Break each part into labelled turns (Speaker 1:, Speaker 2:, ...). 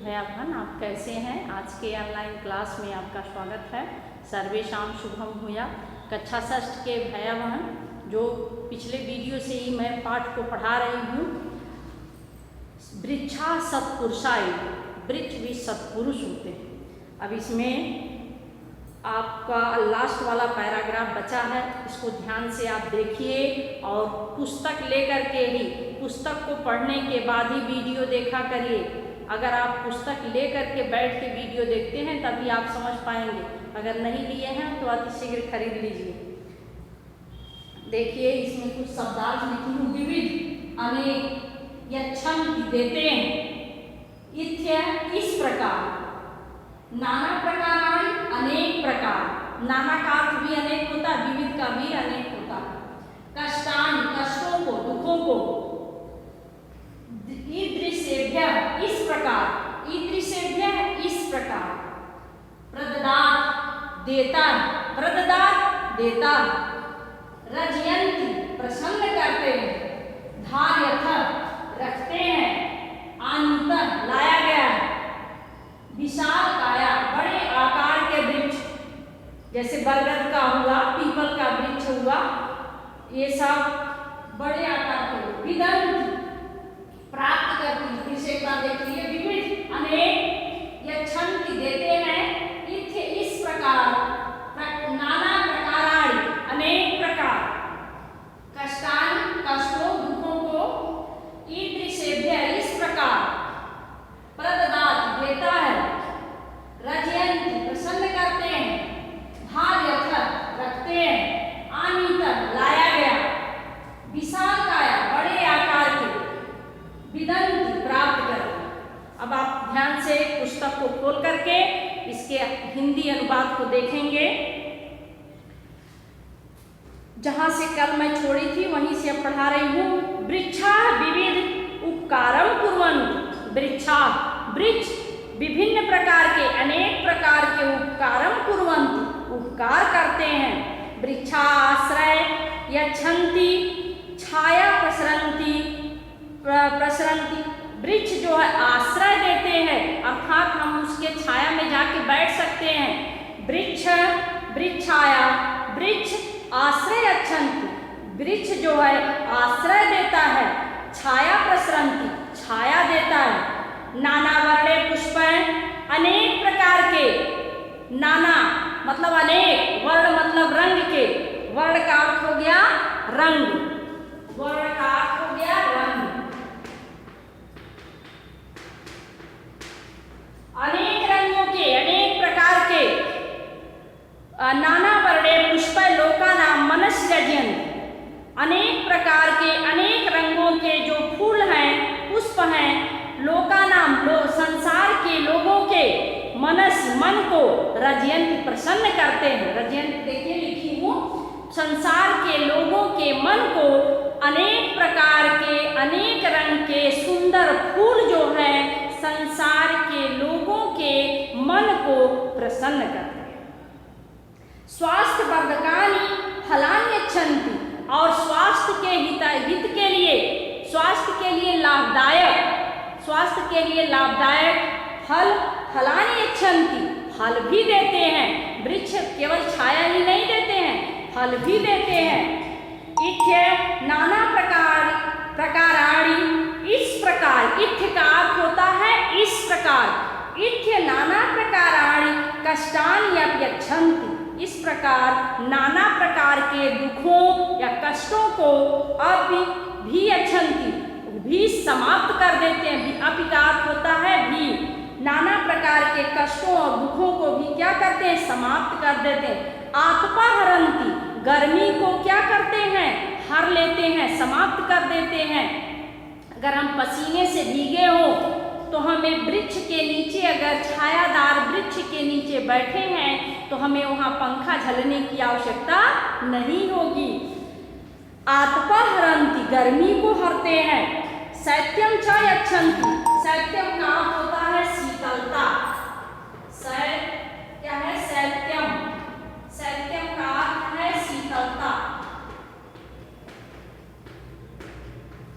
Speaker 1: भयाभन, आप कैसे हैं। आज के ऑनलाइन क्लास में आपका स्वागत है। सर्वेशाम शुभम भूया। कक्षा षष्ठ के भयाभन जो पिछले वीडियो से ही मैं पाठ को पढ़ा रही हूँ। वृक्षा सत्पुरुषाय, वृक्ष भी सत्पुरुष होते हैं। अब इसमें आपका लास्ट वाला पैराग्राफ बचा है, इसको ध्यान से आप देखिए और पुस्तक लेकर के ही, पुस्तक को पढ़ने के बाद ही वीडियो देखा करिए। अगर आप पुस्तक लेकर के बैठ के वीडियो देखते हैं तभी आप समझ पाएंगे। अगर नहीं लिए हैं तो अतिशीघ्र खरीद लीजिए। देखिए इसमें कुछ शब्दार्थ लिखी हूँ। विविध, अनेक या छंद देते हैं। इत्य, इस प्रकार। नाना प्रकार, अनेक प्रकार। नाना का अर्थ भी अनेक होता है, विविध का भी अनेक होता है। कष्टान, कष्टों को, दुखों को। ईदृशेभ्य, इस प्रकार। ईदृशेभ्य, इस प्रकार। प्रददात, देता। प्रददात, देता। रजयन्ति, प्रसन्न करते हैं। धार्यथ, रखते हैं। आनीत, लाया गया है। विशाल काया, बड़े आकार के वृक्ष, जैसे बरगद का हुआ, पीपल का वृक्ष हुआ, ये सब बड़े आकार के। विदंत, प्राप्त करती। इसे एक बार देख लीजिए। विविध, अनेक या छंद देते हैं। इत्य, इस प्रकार। नाना प्रकाराणि, अनेक प्रकार। कष्टानि, कष्टों, दुखों को। ईदृशेभ्य, इस प्रकार। प्रददात, देता है। रजयन्ति, प्रसन्न करते हैं। धार्यथ, रखते हैं। आनीत, लाया गया। विशाल काया, बड़े आकार के। विदंत, प्राप्त करते। अब आप ध्यान से पुस्तक को खोल करके इसके हिंदी अनुवाद को देखेंगे। जहां से कल मैं छोड़ी थी वहीं से अब पढ़ा रही हूँ। वृक्षा विविध उपकारम कुर्वन्ति। वृक्षा, वृक्ष विभिन्न प्रकार के, अनेक प्रकार के उपकारम कुर्वन्ति, उपकार करते हैं। वृक्षा आश्रय यच्छन्ति, छाया प्रसरन्ति। प्रसरन्ति, वृक्ष जो है आश्रय देते हैं, अर्थात हम उसके छाया में जाके बैठ सकते हैं। वृक्ष, वृक्षाया, वृक्ष आश्रय यच्छन्ति, वृक्ष जो है आश्रय देता है। छाया प्रसरन्ति, छाया देता है। नाना वर्णे पुष्प, अनेक प्रकार के। नाना मतलब अनेक, वर्ण मतलब रंग के। वर्ण का अर्थ हो गया रंग, वर्ण का अर्थ हो गया रंग। अनेक रंगों के, अनेक प्रकार के। नाना वर्णे पुष्प लोकानां मनस्यजन्ति, अनेक प्रकार के, अनेक रंगों के जो फूल हैं, पुष्प हैं। लोकानाम, संसार के लोगों के। मनस, मन को। रजयन्ति, प्रसन्न करते हैं। रजयन्ति देखिए लिखी हूँ। संसार के लोगों के मन को अनेक प्रकार के, अनेक रंग के सुंदर फूल जो है संसार के लोगों के मन को प्रसन्न करते हैं। स्वास्थ्य वर्धकानि फलानि यच्छन्ति, और स्वास्थ्य के हित के लिए, स्वास्थ्य के लिए लाभदायक, स्वास्थ्य के लिए लाभदायक फल फलानि यच्छन्ति, फल भी देते हैं। वृक्ष केवल छाया ही नहीं देते हैं, फल भी देते हैं। इत्य, नाना प्रकाराणि, इस प्रकार। इत्य का अर्थ होता है इस प्रकार। इत्य नाना प्रकाराणि कष्टानि यच्छन्ति, इस प्रकार नाना प्रकार के दुखों या कष्टों को भी यच्छन्ति, भी समाप्त कर देते हैं। अपि का अर्थ होता है भी। नाना प्रकार के कष्टों और दुखों को भी क्या करते हैं, समाप्त कर देते हैं। आतपा हरन्ति, गर्मी को क्या करते हैं, हर लेते हैं, समाप्त कर देते हैं। अगर हम पसीने से भीगे हो तो हमें वृक्ष के नीचे, अगर छायादार वृक्ष के नीचे बैठे हैं तो हमें वहाँ पंखा झलने की आवश्यकता नहीं होगी। आतपा हरन्ति, गर्मी को हरते हैं। शैत्यम च यच्छन्ति, शैत्यम का अर्थ होता है शीतलता। क्या है शैत्यम? शैत्यम का अर्थ है शीतलता,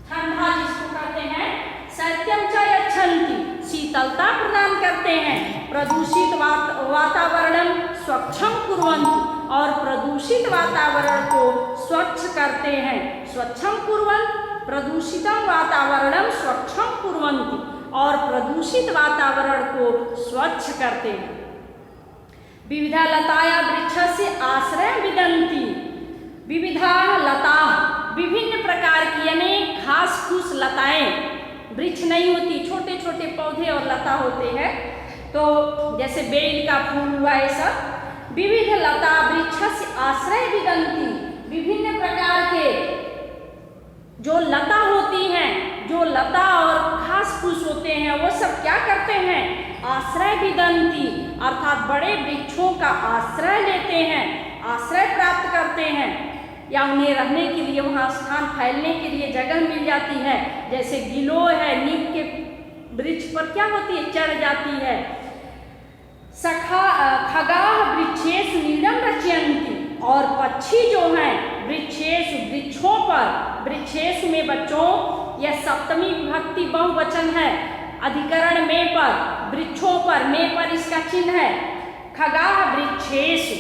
Speaker 1: ठंडा जिसको कहते हैं। शैत्यम च यच्छन्ति, शीतलता प्रदान करते हैं? प्रदूषित वातावरण स्वच्छं कुर्वन्तु, और प्रदूषित वातावरण को स्वच्छ करते हैं। स्वच्छं कुर्वन्तु प्रदूषितं वातावरणं स्वच्छं कुर्वन्ति, और प्रदूषित वातावरण को स्वच्छ करते हैं। विविधा लताया वृक्षस्य आश्रय विदन्ति। विविधा लता, विभिन्न प्रकार की अनेक घास फूस लताएं, वृक्ष नहीं होती, छोटे छोटे पौधे और लता होते हैं। तो जैसे बेल का फूल हुआ, ये सब विविध लता वृक्षस्य आश्रय विदन्ति। विभिन्न प्रकार के जो लता होती हैं, जो लता और घास फूस होते हैं, वो सब क्या करते हैं? आश्रय विदन्ति, अर्थात बड़े वृक्षों का आश्रय लेते हैं, आश्रय प्राप्त करते हैं, या उन्हें रहने के लिए वहाँ स्थान फैलने के लिए जगह मिल जाती है। जैसे गिलोय है, नीम के वृक्ष पर क्या होती है? चढ़ जाती है। खगाः वृक्षेषु नीडं रचयन्ति, और पक्षी जो हैं वृक्षेषु वृक्षों पर, वृक्षेषु में बच्चों यह सप्तमी विभक्ति बहुवचन है, अधिकरण में पर, वृक्षों पर, में पर इसका चिन्ह है। खगाः वृक्षेषु,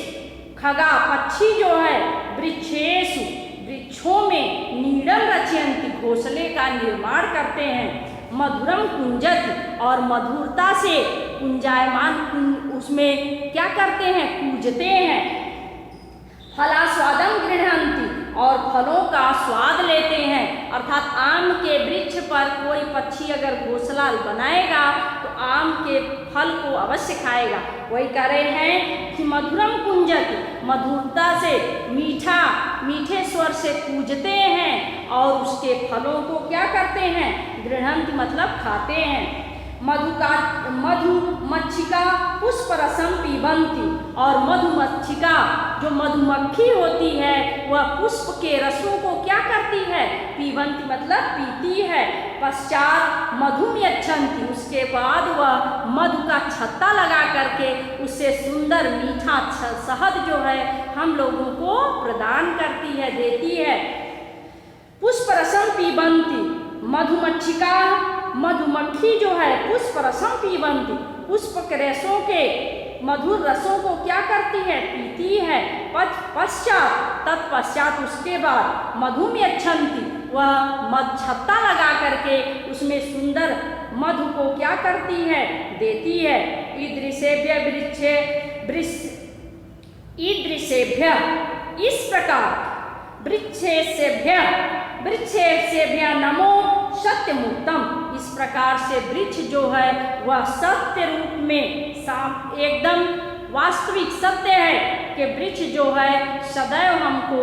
Speaker 1: खगा पक्षी जो है, वृक्षेषु वृक्षों में, नीडं रचयन्ति घोंसले का निर्माण करते हैं। मधुरम कुंजति, और मधुरता से कुंजायमान, उसमें क्या करते हैं? कूजते हैं। फलास्वादं गृह्णन्ति, और फलों का स्वाद लेते हैं। अर्थात आम के वृक्ष पर कोई पक्षी अगर घोंसला बनाएगा तो आम के फल को अवश्य खाएगा। वही कह रहे हैं कि मधुरम कुंजति, मधुरता से, मीठा मीठे स्वर से कूजते हैं, और उसके फलों को क्या करते हैं? गृह्णन्ति मतलब खाते हैं। मधुमक्षिका पुष्परसम पीबन्ति, और मधुमक्षिका जो मधुमक्खी होती है वह पुष्प के रसों को क्या करती है? पीबन्ति मतलब पीती है। पश्चात मधुम यच्छन्ति, उसके बाद वह मधु का छत्ता लगा करके उससे सुंदर मीठा शहद जो है हम लोगों को प्रदान करती है, देती है। पुष्परसम पीबन्ति, मधुमक्षिका मधुमक्खी जो है पुष्परसम पीबन्ति, पुष्प के रसों के, मधुर रसों को क्या करती है? पीती है। पश्चात, तत्पश्चात उसके बाद, मधुम यच्छन्ति, वह मध छत्ता लगा करके उसमें सुंदर मधु को क्या करती है? देती है। ईदृशेभ्य ईदृशेभ्य, इस प्रकार, वृक्षेभ्य नमो सत्यमुक्तम, इस प्रकार से वृक्ष जो है वह सत्य रूप में एकदम वास्तविक सत्य है कि वृक्ष जो है सदैव हमको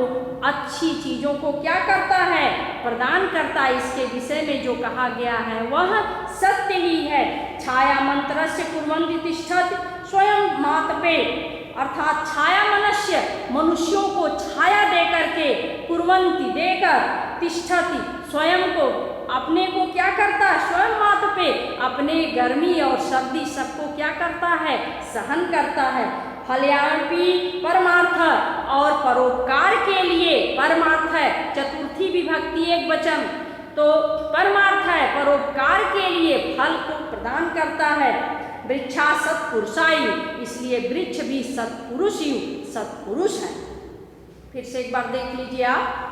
Speaker 1: अच्छी चीज़ों को क्या करता है? प्रदान करता है। इसके विषय में जो कहा गया है वह सत्य ही है। छाया मंत्रस्य कुर्वन्ति तिष्ठति स्वयं मातपे, अर्थात छाया मनुष्यों को छाया दे करके, कुर्वन्ति देकर, तिष्ठति स्वयं को, अपने को क्या करता है? स्वयं मात पे अपने गर्मी और सर्दी सबको क्या करता है? सहन करता है। फलयापि परमार्थ, और परोपकार के लिए, परमार्थ है चतुर्थी विभक्ति एक वचन, तो परमार्थ है परोपकार के लिए फल को प्रदान करता है। वृक्षा सत्पुरुषायु, इसलिए वृक्ष भी सत्पुरुष है। फिर से एक बार देख लीजिए आप।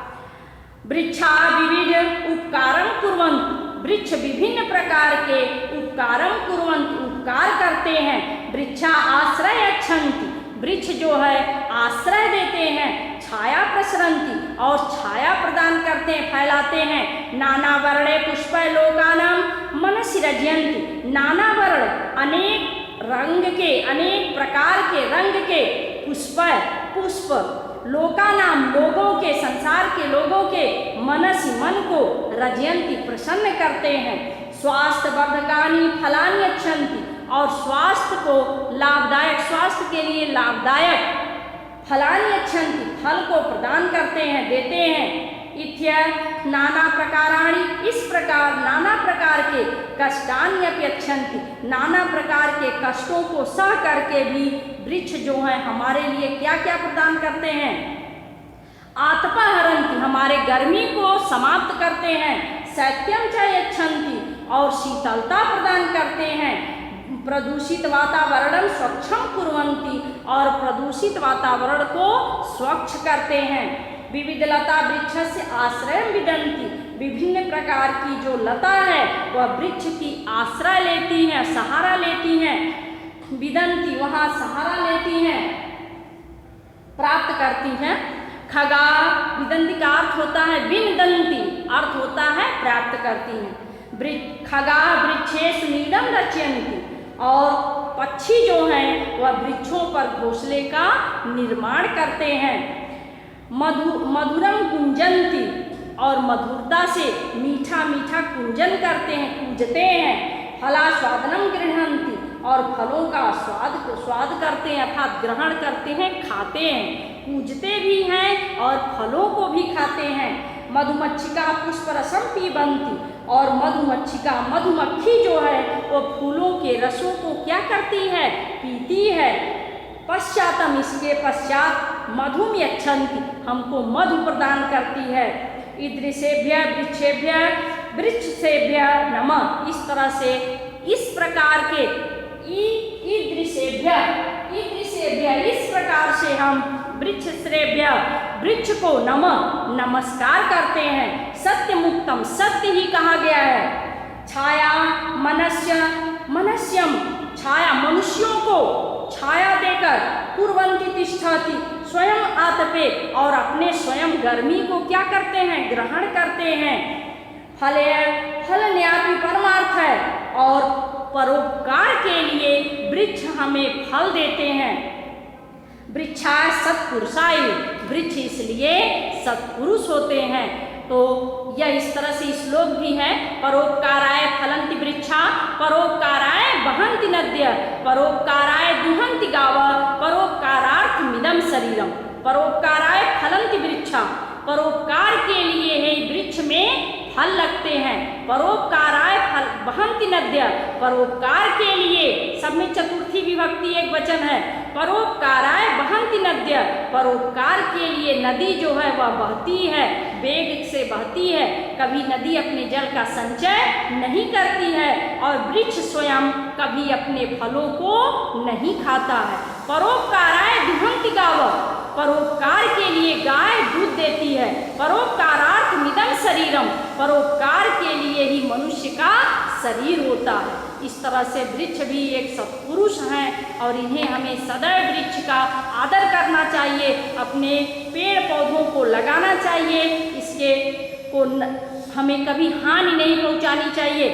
Speaker 1: वृक्षा विविध उपकारं कुर्वन्ति, वृक्ष विभिन्न प्रकार के उपकारं कुर्वन्ति, उपकार करते हैं। वृक्षा आश्रय यच्छन्ति, वृक्ष जो है आश्रय देते हैं। छाया प्रसरन्ति, और छाया प्रदान करते हैं, फैलाते हैं। नाना वर्णे पुष्पै लोकानां मनसि रजयन्ति, नाना वर्ण अनेक रंग के, अनेक प्रकार के रंग के पुष्प लोका नाम लोगों के, संसार के लोगों के, मनसी मन को, रजयन्ति प्रसन्न करते हैं। स्वास्थ्य वर्धकानि फलानि यच्छन्ति, और स्वास्थ्य को लाभदायक, स्वास्थ्य के लिए लाभदायक फलानि यच्छन्ति, फल को प्रदान करते हैं, देते हैं। इत्य नाना प्रकाराणि, इस प्रकार नाना प्रकार के, कष्टानि अपि यच्छन्ति, नाना प्रकार के कष्टों को सह करके भी वृक्ष जो है हमारे लिए क्या क्या प्रदान करते हैं? आतपहरन्ति, हमारे गर्मी को समाप्त करते हैं। शैत्यं च यच्छन्ति, और शीतलता प्रदान करते हैं। प्रदूषित वातावरण स्वच्छं कुर्वन्ति, और प्रदूषित वातावरण को स्वच्छ करते हैं। विविध लता वृक्षस्य आश्रयं विदन्ति, विभिन्न प्रकार की जो लता है वह वृक्ष की आश्रय लेती हैं, सहारा लेती हैं। विदन्ति वहाँ सहारा लेती हैं, प्राप्त करती हैं। खगा विदन्ति का अर्थ होता है विनदन्ति, अर्थ होता है प्राप्त करती हैं। खगा वृक्षेषु नीडं रचयन्ति, और पक्षी जो हैं वह वृक्षों पर घोंसले का निर्माण करते हैं। मधुरम कुंजन्ति, और मधुरता से मीठा मीठा कुंजन करते हैं, कूजते हैं। फलास्वादनम गृह्णन्ति, और फलों का स्वाद करते हैं, अर्थात ग्रहण करते हैं, खाते हैं, पूजते भी हैं और फलों को भी खाते हैं। मधुमक्षिका पुष्परसम पीबन्ति, और मधुमक्खी जो है वो फूलों के रसों को क्या करती है, पीती है। पश्चातम, इसके पश्चात मधुम यच्छन्ति, हमको मधु प्रदान करती है। ईदृशेभ्य वृक्षेभ्य वृक्षसेभ्य नमः, इस तरह से इस प्रकार के ईदृशेभ्य इस प्रकार से हम वृक्षश्रेभ्य वृक्ष को नमस्कार करते हैं। सत्य मुक्तम, सत्य ही कहा गया है। छाया मनस्यम, छाया मनुष्यों को छाया देकर, कुर्वन्ति तिष्ठति, स्वयं आतपे, और अपने स्वयं गर्मी को क्या करते हैं, ग्रहण करते हैं। फल न्यापी परमार्थ है, और परोपकार के लिए वृक्ष हमें फल देते हैं। वृक्षाय सत्पुरुषाय, वृक्ष इसलिए सत्पुरुष होते हैं। तो यह इस तरह से श्लोक भी है। परोपकाराय फलन्ति वृक्षा, परोपकाराय वहन्ति नद्य, परोपकाराय दुहन्ति गावः, परोपकारार्थमिदं शरीरम। परोपकाराय फलन्ति वृक्षा, परोपकार के लिए है वृक्ष में फल लगते हैं। परोपकाराय फल वहन्ति नद्य, परोपकार के लिए, सब में चतुर्थी विभक्ति एक वचन है। परोपकाराय वहन्ति नद्य, परोपकार के लिए नदी जो है वह बहती है, वेग से बहती है। कभी नदी अपने जल का संचय नहीं करती है, और वृक्ष स्वयं कभी अपने फलों को नहीं खाता है। परोपकाराय दुहन्ति गावः, परोपकार के लिए गाय दूध देती है। परोपकारार्थमिदं शरीरम, परोपकार के लिए ही मनुष्य का शरीर होता है। इस तरह से वृक्ष भी एक सत्पुरुष हैं, और इन्हें हमें सदैव वृक्ष का आदर करना चाहिए, अपने पेड़ पौधों को लगाना चाहिए, इसके को हमें कभी हानि नहीं पहुंचानी चाहिए,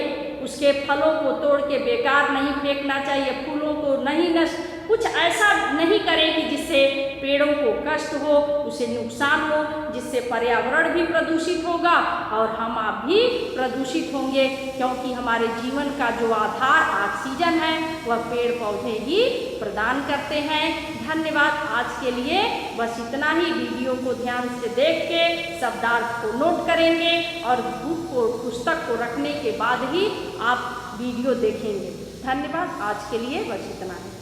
Speaker 1: उसके फलों को तोड़ के बेकार नहीं फेंकना चाहिए, फूलों को नहीं नष्ट, कुछ ऐसा नहीं करें कि जिससे पेड़ों को कष्ट हो, उसे नुकसान हो, जिससे पर्यावरण भी प्रदूषित होगा और हम आप भी प्रदूषित होंगे, क्योंकि हमारे जीवन का जो आधार ऑक्सीजन है वह पेड़ पौधे ही प्रदान करते हैं। धन्यवाद। आज के लिए बस इतना ही। वीडियो को ध्यान से देख के शब्दार्थ को नोट करेंगे और बुक को, पुस्तक को रखने के बाद ही आप वीडियो देखेंगे। धन्यवाद। आज के लिए बस इतना ही।